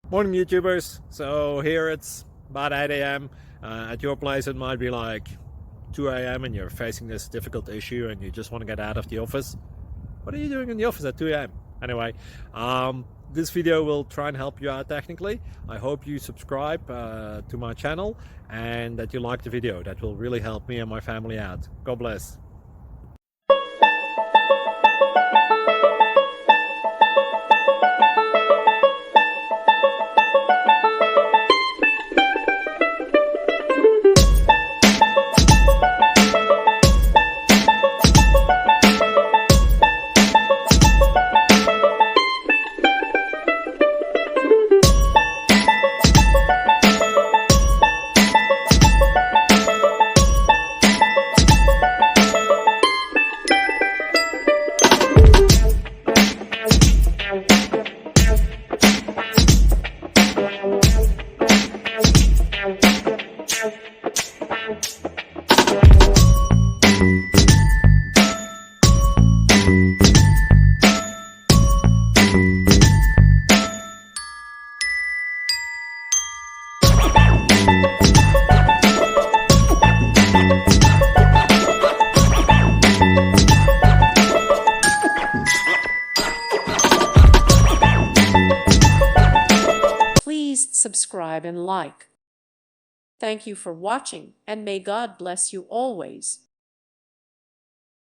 Morning YouTubers. So here it's about 8 a.m. At your place it might be like 2 a.m. and you're facing this difficult issue and you just want to get out of the office. What are you doing in the office at 2 a.m.? Anyway, this video will try and help you out technically. I hope you subscribe to my channel and that you like the video. That will really help me and my family out. God bless. Please subscribe and like. Thank you for watching, and may God bless you always.